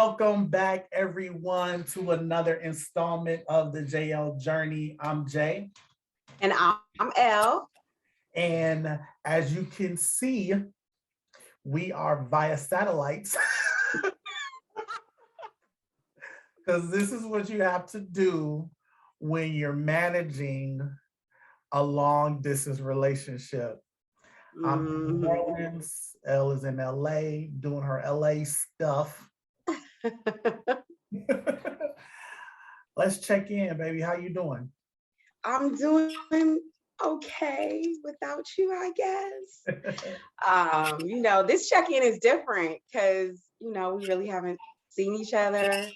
Welcome back, everyone, to another installment of the JayElle Journey. I'm Jay. And I'm Elle. And as you can see, we are via satellites because this is what you have to do when you're managing a long distance relationship. I'm in New Orleans, Elle is in LA doing her LA stuff. Let's check in, baby. How you doing? I'm doing okay without you, I guess. This check-in is different because, we really haven't seen each other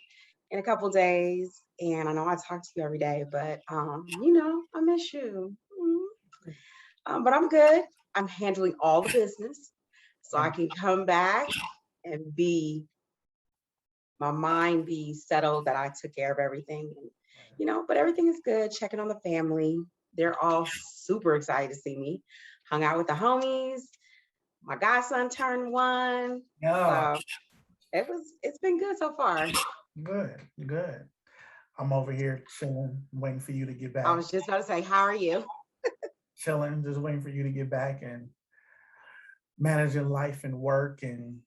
in a couple days. And I know I talk to you every day, but, I miss you. But I'm good. I'm handling all the business so I can come back and my mind be settled that I took care of everything. And, but everything is good. Checking on the family. They're all super excited to see me. Hung out with the homies. My godson turned 1. Yeah. So it's been good so far. Good. I'm over here chilling, waiting for you to get back. I was just about to say, how are you? Chilling, just waiting for you to get back and managing life and work and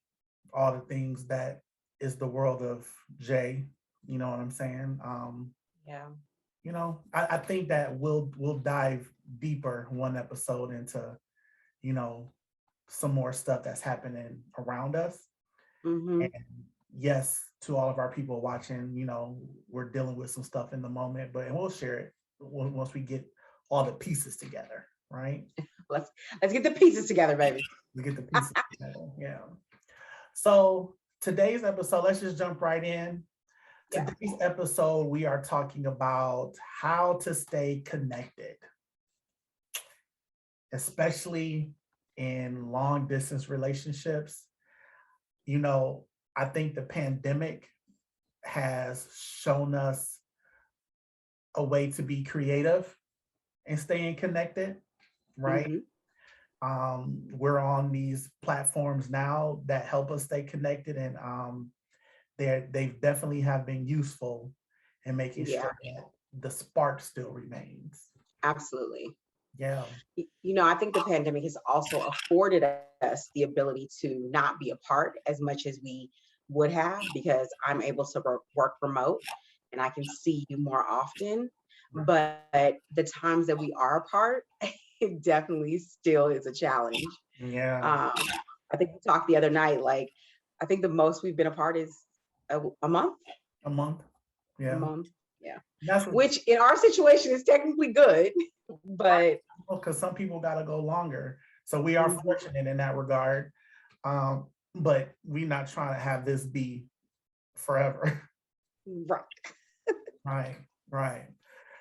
all the things that is the world of Jay. You know what I'm saying? Yeah. I think that we'll dive deeper one episode into, some more stuff that's happening around us. Mm-hmm. And yes, to all of our people watching, we're dealing with some stuff in the moment, and we'll share it once we get all the pieces together, right? Let's get the pieces together, baby. We get the pieces together. Yeah. So today's episode, let's just jump right in. Today's episode, we are talking about how to stay connected, especially in long distance relationships. I think the pandemic has shown us a way to be creative and staying connected, right? Mm-hmm. We're on these platforms now that help us stay connected, and they've definitely have been useful in making sure that the spark still remains. Absolutely. Yeah. I think the pandemic has also afforded us the ability to not be apart as much as we would have, because I'm able to work remote and I can see you more often. But the times that we are apart, it definitely still is a challenge. Yeah. I think we talked the other night, like, I think the most we've been apart is a month. A month. Yeah. A month. Yeah. Which in our situation is technically good, but because some people got to go longer. So we are fortunate in that regard. But we're not trying to have this be forever. Right.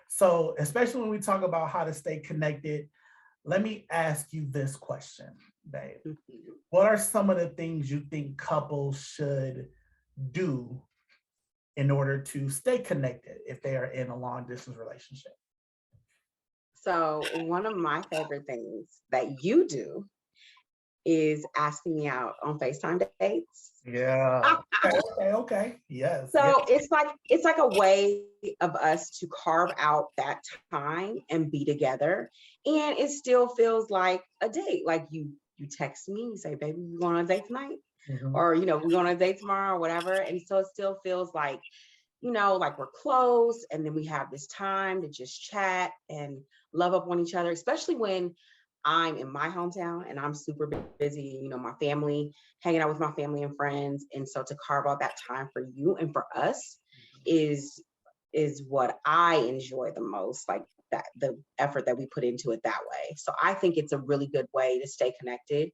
So especially when we talk about how to stay connected, let me ask you this question, babe. What are some of the things you think couples should do in order to stay connected if they are in a long distance relationship? So one of my favorite things that you do is asking me out on FaceTime dates. Yeah. Okay. Yes. So it's like a way of us to carve out that time and be together. And it still feels like a date. Like you text me, you say, baby, we going on a date tonight? Mm-hmm. Or, we're going on a date tomorrow or whatever. And so it still feels like, like we're close, and then we have this time to just chat and love up on each other, especially when I'm in my hometown and I'm super busy, my family, hanging out with my family and friends. And so to carve out that time for you and for us is what I enjoy the most, like that, the effort that we put into it that way. So I think it's a really good way to stay connected.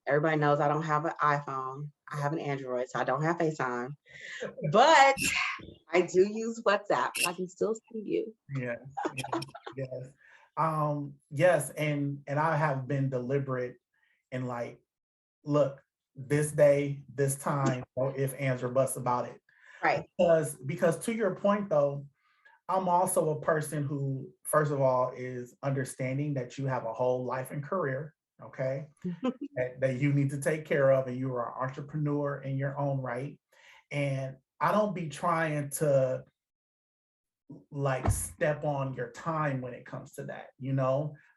Everybody knows I don't have an iPhone. I have an Android, so I don't have FaceTime. But I do use WhatsApp. I can still see you. Yes. Yes, and I have been deliberate and like, look, this day, this time, no ifs, ands, or buts about it. Right. Because to your point though, I'm also a person who, first of all, is understanding that you have a whole life and career, okay, that you need to take care of, and you are an entrepreneur in your own right. And I don't be trying to like step on your time when it comes to that.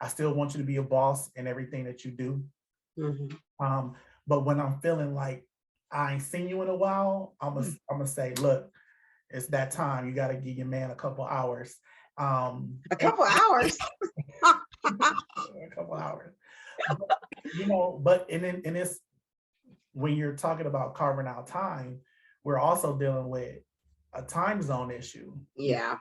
I still want you to be a boss in everything that you do. Mhm. Um, but when I'm feeling like I ain't seen you in a while, I'm gonna say, look, it's that time. You got to give your man a couple hours. A And couple hours. a couple hours. But, but it's when you're talking about carving out time, we're also dealing with a time zone issue. Yeah,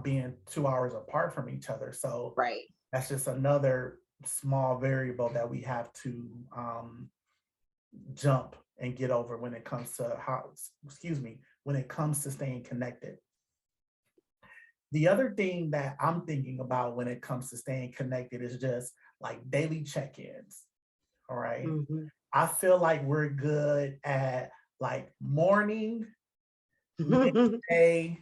Being 2 hours apart from each other. So right. that's just another small variable that we have to jump and get over when it comes to when it comes to staying connected. The other thing that I'm thinking about when it comes to staying connected is just like daily check-ins. All right. Mhm. I feel like we're good at like morning, midday,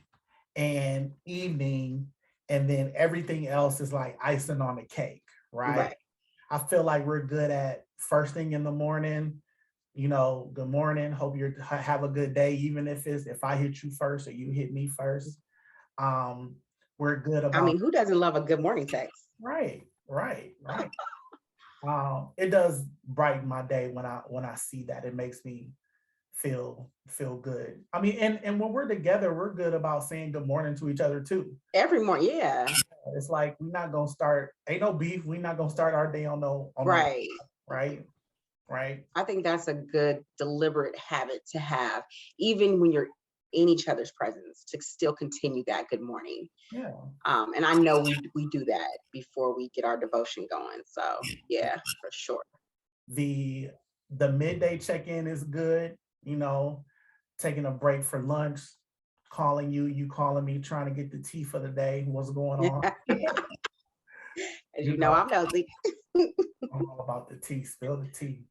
and evening, and then everything else is like icing on the cake, right? Right. I feel like we're good at first thing in the morning, good morning, hope you have a good day, even if I hit you first or you hit me first. Um, we're good I about mean, who doesn't love a good morning text? right, right, right. It does brighten my day when I see that. It makes me feel good. I mean, and when we're together, we're good about saying good morning to each other too. Every morning, yeah. It's like we're not gonna start. Ain't no beef. We're not gonna start our day on no Right. right, right. I think that's a good deliberate habit to have, even when you're in each other's presence, to still continue that good morning. Yeah. And I know we do that before we get our devotion going. So yeah, for sure. The the midday check in is good. Taking a break for lunch, calling you, you calling me, trying to get the tea for the day. What's going on? As You you know, know, I'm nosy. I'm all about the tea. Spill the tea.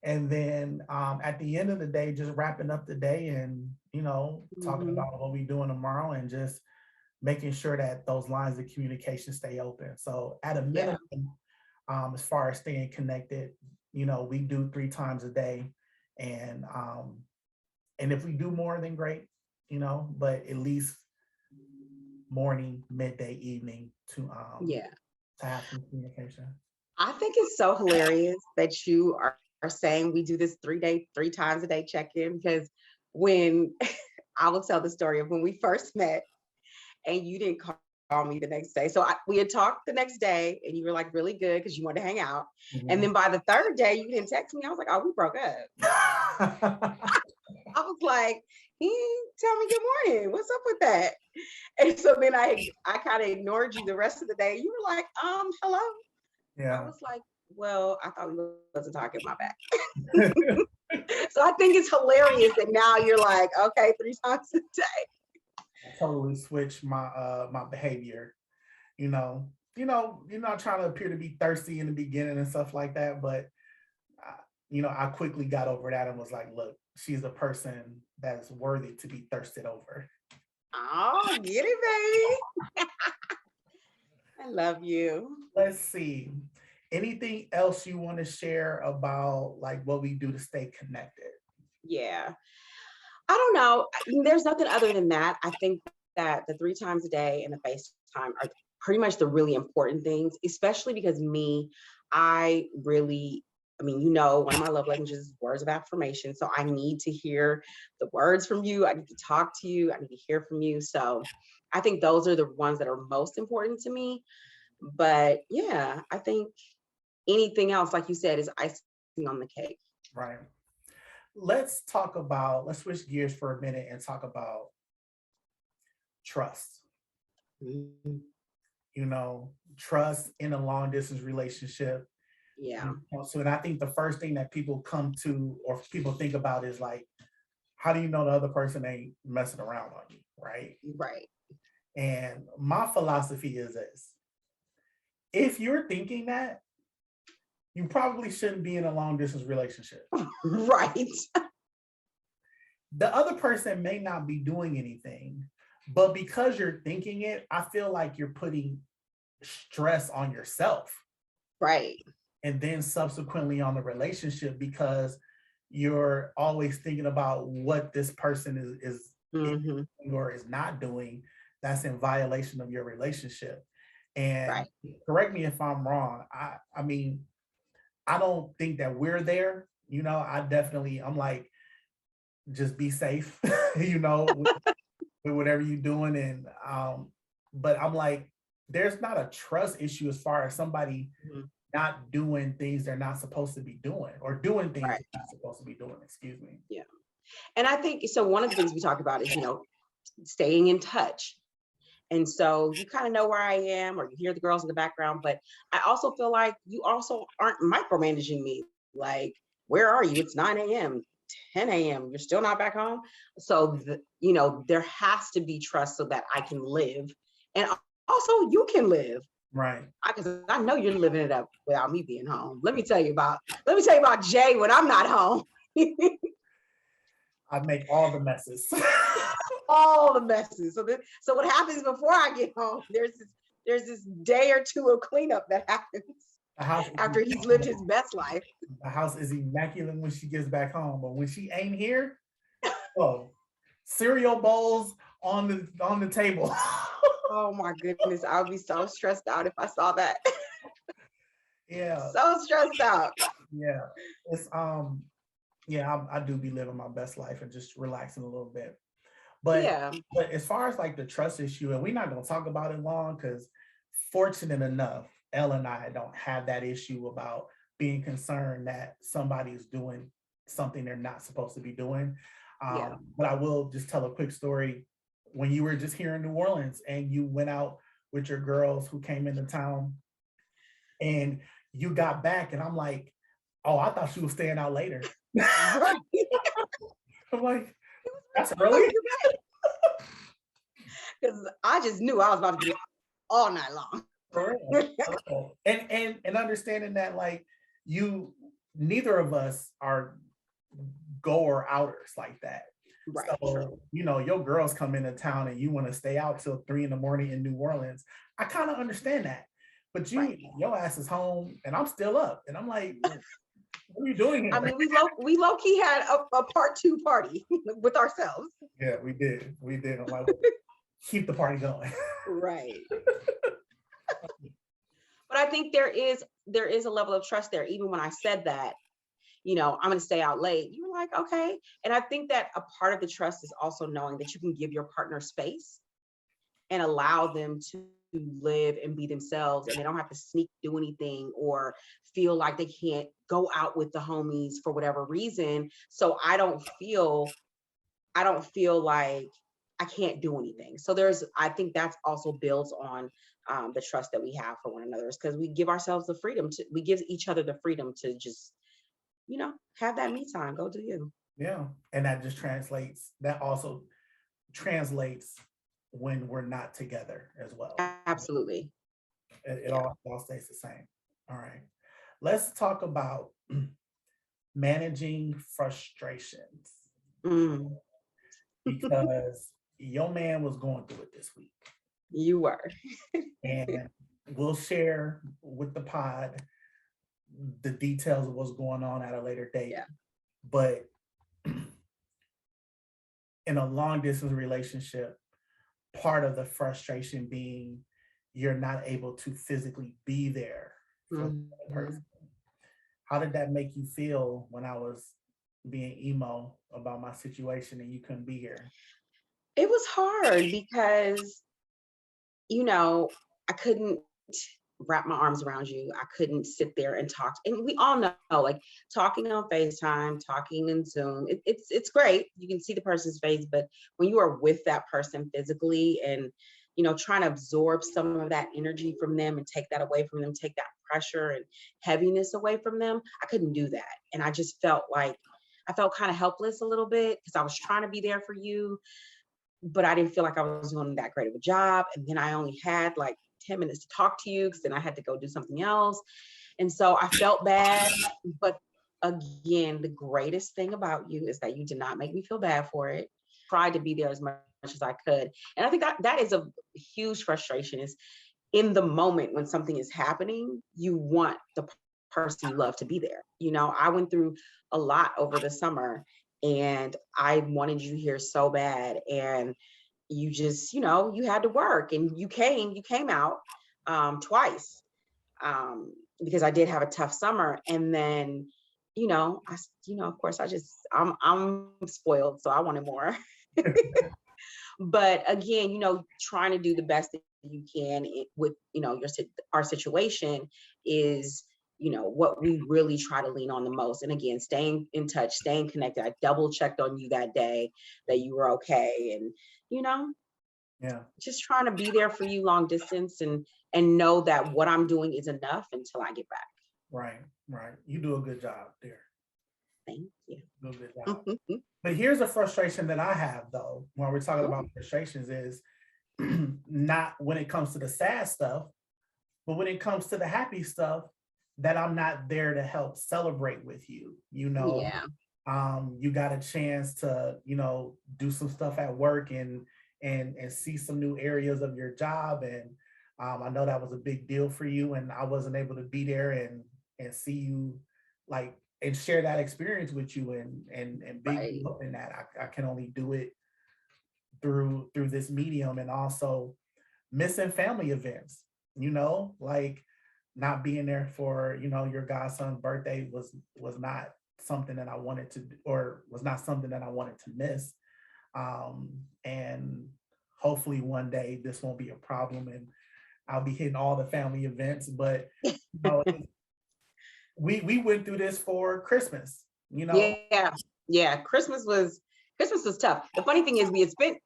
And then at the end of the day, just wrapping up the day and talking Mhm. about what we're doing tomorrow and just making sure that those lines of communication stay open. So at a Yeah. minimum, as far as staying connected, we do 3 times a day, and if we do more, then great, but at least morning, midday, evening Yeah. to have some communication. I think it's so hilarious that you are saying we do this 3 times a day check-in because when I will tell the story of when we first met and you didn't call me the next day. So we had talked the next day and you were like really good because you wanted to hang out. And Mhm. then by the third day, you didn't text me. I was like, oh, we broke up. I was like, he didn't tell me good morning. What's up with that? And so then I kind of ignored you the rest of the day. You were like, hello. I Yeah. was like, well, I thought we wasn't talking my back. So I think it's hilarious that now you're like, okay, 3 times a day. Totally switch my behavior. You're not trying to appear to be thirsty in the beginning and stuff like that, but I quickly got over that and was like, look, she's a person that is worthy to be thirsted over. Oh, get it, baby. I love you. Let's see. Anything else you want to share about like what we do to stay connected? Yeah. I don't know. There's nothing other than that. I think that the 3 times a day and the FaceTime are pretty much the really important things, especially because I really, I mean, one of my love languages is words of affirmation. So I need to hear the words from you. I need to talk to you. I need to hear from you. So I think those are the ones that are most important to me. But yeah, I think anything else, like you said, is icing on the cake. Right. Let's switch gears for a minute and talk about trust. Mhm. Trust in a long distance relationship. Yeah, So, and I think the first thing that people come to or people think about is like, how do you know the other person ain't messing around on you, right? right. And my philosophy is this: if you're thinking that, you probably shouldn't be in a long distance relationship. Right. The other person may not be doing anything, but because you're thinking it, I feel like you're putting stress on yourself Right. and then subsequently on the relationship because you're always thinking about what this person is Hmm. or is not doing, that's in violation of your relationship. And Right. correct me if I'm wrong. I mean, I don't think that we're there. I'm like, just be safe, with whatever you're doing. And but I'm like, there's not a trust issue as far as somebody Mhm. not doing things they're not supposed to be doing, or doing things Right. they're not supposed to be doing, excuse me. Yeah. And I think so. One of the things we talked about is, staying in touch. And so you kind of know where I am, or you hear the girls in the background, but I also feel like you also aren't micromanaging me. Like, where are you? It's 9 a.m., 10 a.m. You're still not back home. So, there has to be trust so that I can live. And also you can live. Right. Because I know you're living it up without me being home. Let me tell you about Jay when I'm not home. I make all the messes. All the messes. So what happens before I get home? There's this day or two of cleanup that happens The house is after he's lived his best life. the house is immaculate when she gets back home, but when she ain't here, oh, cereal bowls on the table. Oh my goodness, I would be so stressed out if I saw that. Yeah, So stressed out. yeah. It's yeah, I do be living my best life and just relaxing a little bit. But Yeah. but as far as like the trust issue, and we're not gonna talk about it long, because fortunate enough, Elle and I don't have that issue about being concerned that somebody is doing something they're not supposed to be doing. Yeah. But I will just tell a quick story. When you were just here in New Orleans and you went out with your girls who came into town, and you got back, and I'm like, oh, I thought she was staying out later. Right. I'm like, that's early. Because I just knew I was about to be all night long. For real, for real. And understanding that, like, you, neither of us are goer outers like that. Right. So, your girls come into town and you want to stay out till 3 in the morning in New Orleans. I kind of understand that. But Right. your ass is home and I'm still up. And I'm like, what are you doing I here? mean, we low key had a part two party with ourselves. Yeah, we did. We did. I'm like, keep the party going. Right. But I think there is a level of trust there. Even when I said that, I'm going to stay out late, you were like, okay. And I think that a part of the trust is also knowing that you can give your partner space and allow them to live and be themselves, and they don't have to sneak do anything or feel like they can't go out with the homies for whatever reason. So I don't feel like I can't do anything. So I think that's also builds on the trust that we have for one another, is because we give ourselves the freedom we give each other the freedom to just, have that me time. Go do you. Yeah. And that also translates when we're not together as well. Absolutely. It Yeah. all stays the same. All right. Let's talk about managing frustrations, Mm, because your man was going through it this week. you were. And we'll share with the pod the details of what's going on at a later date. Yeah. But in a long distance relationship, part of the frustration being you're not able to physically be there for the other Mhm. person. How did that make you feel when I was being emo about my situation and you couldn't be here? It was hard because, I couldn't wrap my arms around you. I couldn't sit there and talk. And we all know, like, talking on FaceTime, talking in Zoom, it's great. You can see the person's face, but when you are with that person physically and, trying to absorb some of that energy from them and take that away from them, take that pressure and heaviness away from them, I couldn't do that. And I just felt like I felt kind of helpless a little bit because I was trying to be there for you, but I didn't feel like I was doing that great of a job. And then I only had like 10 minutes to talk to you because then I had to go do something else. And so I felt bad. But again, the greatest thing about you is that you did not make me feel bad for it. Tried to be there as much as I could. And I think that is a huge frustration, is in the moment when something is happening, you want the person you love to be there. I went through a lot over the summer, and I wanted you here so bad. And you just, you had to work, and you came out twice, because I did have a tough summer. And then, of course, I'm spoiled, so I wanted more. But again, trying to do the best that you can with, our situation is, what we really try to lean on the most. And again, staying in touch, staying connected. I double checked on you that day that you were okay. And, Yeah. just trying to be there for you long distance, and know that what I'm doing is enough until I get back. Right. Right. You do a good job there. Thank you. Do a good job. But here's a frustration that I have, though, when we're talking about frustrations, is not when it comes to the sad stuff, but when it comes to the happy stuff, that I'm not there to help celebrate with you. Yeah. You got a chance to, do some stuff at work and see some new areas of your job. And I know that was a big deal for you, and I wasn't able to be there and see you, like, and share that experience with you and big Right. you up in that. I can only do it through this medium. And also missing family events, like not being there for, your godson's birthday was not something that I wanted to, or was not something that I wanted to miss. And hopefully one day this won't be a problem and I'll be hitting all the family events. But we went through this for Christmas, Yeah. Christmas was tough. The funny thing is, we had spent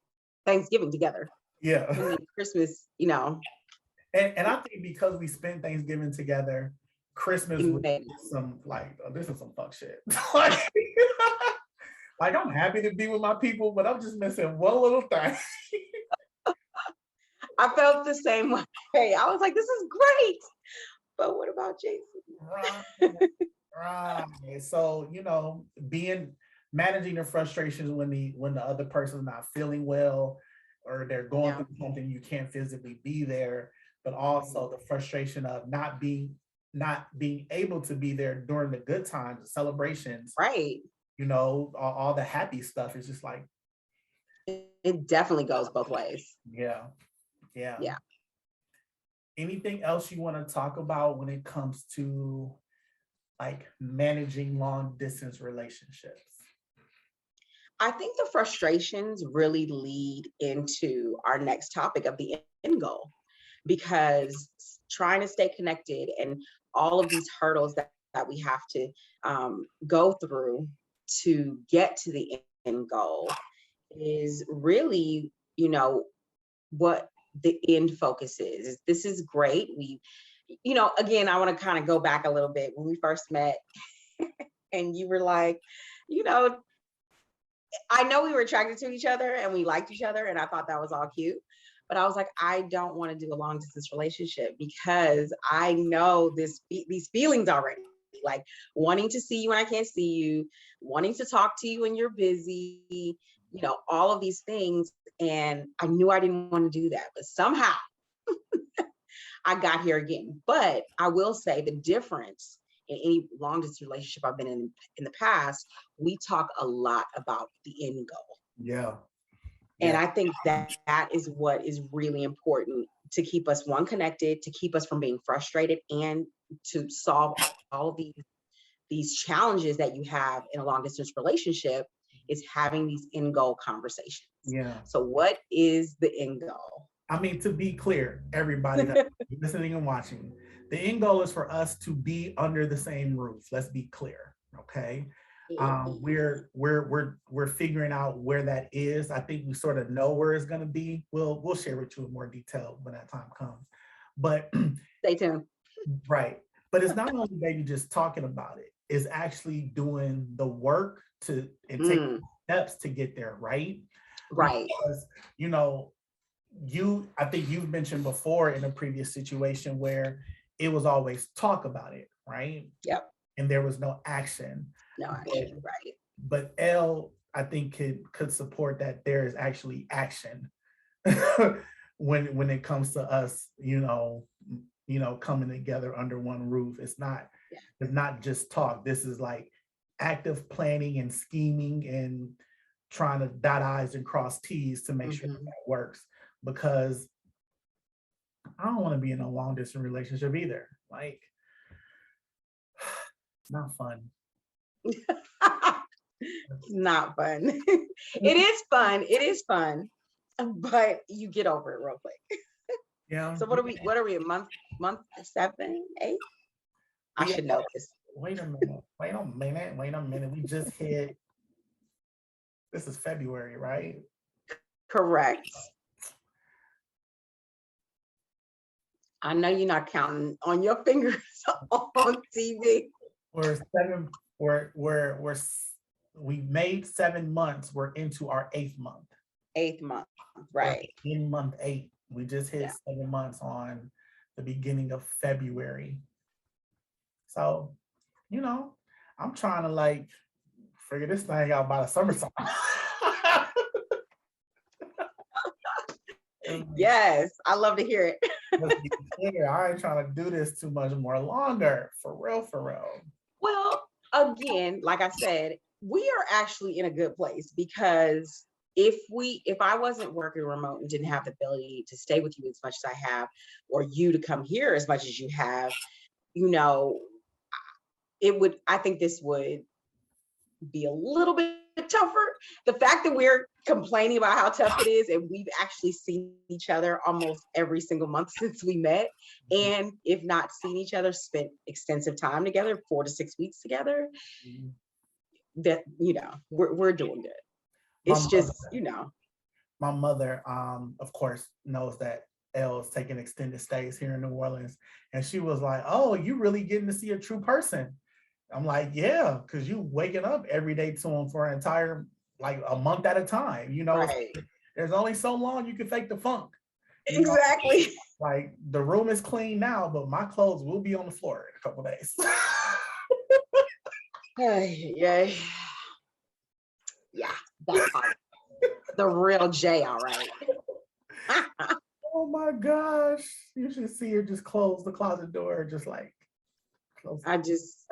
Thanksgiving together. Yeah. And then Christmas, And I think because we spent Thanksgiving together, Christmas was some like, oh, this is some fuck shit. Like, I'm happy to be with my people, but I'm just missing one little thing. I felt the same way. I was like, this is great. But what about Jason? Right. So, managing the frustrations when the other person's not feeling well, or they're going through something, you can't physically be there, but also the frustration of not being able to be there during the good times, the celebrations, right? All the happy stuff is just like, it definitely goes both ways. Yeah. Anything else you want to talk about when it comes to like managing long distance relationships? I think the frustrations really lead into our next topic of the end goal, because trying to stay connected and all of these hurdles that we have to go through to get to the end goal is really, what the end focus is. This is great. Again, I want to kind of go back a little bit when we first met and you were like, I know we were attracted to each other and we liked each other, and I thought that was all cute. But I was like, I don't want to do a long distance relationship because I know these feelings already, like wanting to see you when I can't see you, wanting to talk to you when you're busy, all of these things. And I knew I didn't want to do that, but somehow I got here again. But I will say the difference in any long distance relationship I've been in the past, we talk a lot about the end goal. Yeah. And I think that is what is really important to keep us connected, to keep us from being frustrated, and to solve all of these challenges that you have in a long distance relationship, is having these end goal conversations. Yeah. So what is the end goal? I mean, to be clear, everybody that's listening and watching, the end goal is for us to be under the same roof. Let's be clear, okay? We're figuring out where that is. I think we sort of know where it's going to be. We'll share with you in more detail when that time comes. But stay tuned. Right. But it's not only maybe just talking about it, it's actually doing the work and taking steps to get there, right? Right. Because, I think you've mentioned before in a previous situation where it was always talk about it, right? Yep. And there was no action. No action, right. But Elle, I think could support that there is actually action when it comes to us, coming together under one roof. It's not just talk. This is like active planning and scheming and trying to dot I's and cross T's to make sure that works. Because I don't want to be in a long distance relationship either. Like, it's not fun. It's not fun. It is fun. It is fun, but you get over it real quick. Yeah. So what are we a month 7, 8? I should know this. Wait a minute. We just hit, this is February, right? Correct. I know you're not counting on your fingers on TV. We made 7 months. We're into our 8th month. 8th month, right? We're in month 8. We just hit 7 months on the beginning of February. So, I'm trying to like figure this thing out by the summertime. Yes, I love to hear it. Let's be clear, I ain't trying to do this too much more longer. For real. Well, again, like I said, we are actually in a good place because if I wasn't working remote and didn't have the ability to stay with you as much as I have, or you to come here as much as you have, I think this would be a little bit tougher. The fact that we're complaining about how tough it is, and we've actually seen each other almost every single month since we met, and if not seen each other, spent extensive time together, 4 to 6 weeks together, that, we're doing good. It's just, My mother, of course, knows that Elle is taking extended stays here in New Orleans. And she was like, oh, you really getting to see a true person. I'm like, yeah, because you waking up every day to them for an entire, like a month at a time. Right. There's only so long you can fake the funk. Exactly. Like the room is clean now, but my clothes will be on the floor in a couple of days. Yeah, that part. The real Jay, all right. Oh my gosh. You should see her just close the closet door, just like close. I just,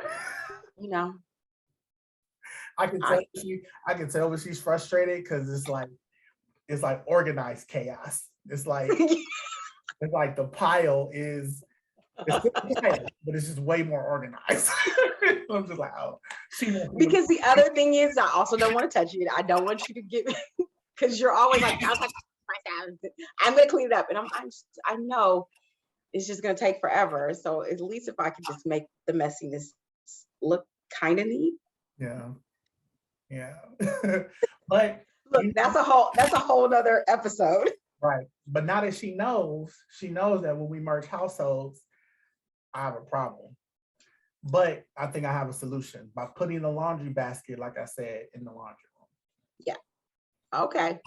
I can tell when she's frustrated because it's like organized chaos. It's like it's like the pile is still a pile, but it's just way more organized. I'm just like, oh, because the other thing is, I also don't want to touch it. I don't want you to get, because you're always like, I'm gonna clean it up, and I know it's just gonna take forever. So at least if I could just make the messiness look kind of neat. Yeah. But look, that's a whole other episode. Right. But now that she knows that when we merge households, I have a problem. But I think I have a solution by putting the laundry basket, like I said, in the laundry room. Yeah. Okay.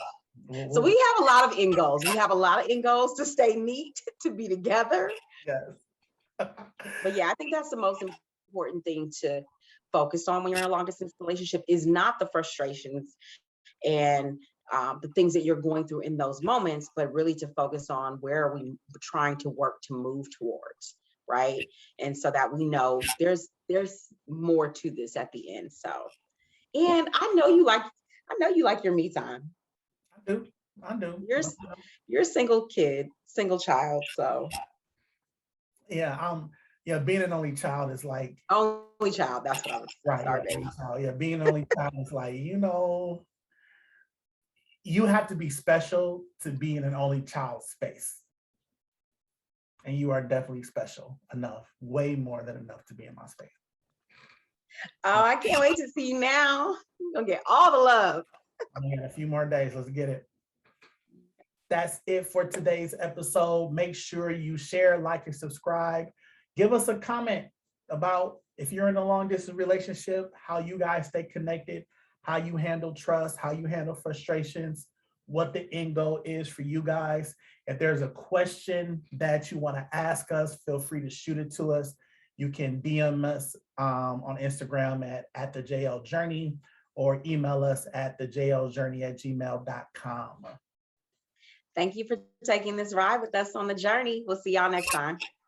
So we have a lot of end goals. We have a lot of end goals to stay neat, to be together. Yes. But yeah, I think that's the most important thing to focus on when you're in a long distance relationship, is not the frustrations and the things that you're going through in those moments, but really to focus on where are we trying to work to move towards, right? And so that we know there's more to this at the end. So, and I know you like your me time. I do. You're a single kid, single child, so. Yeah, being an only child is like only child. That's what I was right. Yeah, being an only child is like, you have to be special to be in an only child space. And you are definitely special enough, way more than enough to be in my space. Oh, I can't wait to see you now. You're gonna get all the love. A few more days, let's get it. That's it for today's episode. Make sure you share, like, and subscribe. Give us a comment about if you're in a long distance relationship, how you guys stay connected, how you handle trust, how you handle frustrations, what the end goal is for you guys. If there's a question that you want to ask us, feel free to shoot it to us. You can DM us on Instagram at the JayElle Journey, or email us at the JayElle Journey@gmail.com. Thank you for taking this ride with us on the journey. We'll see y'all next time.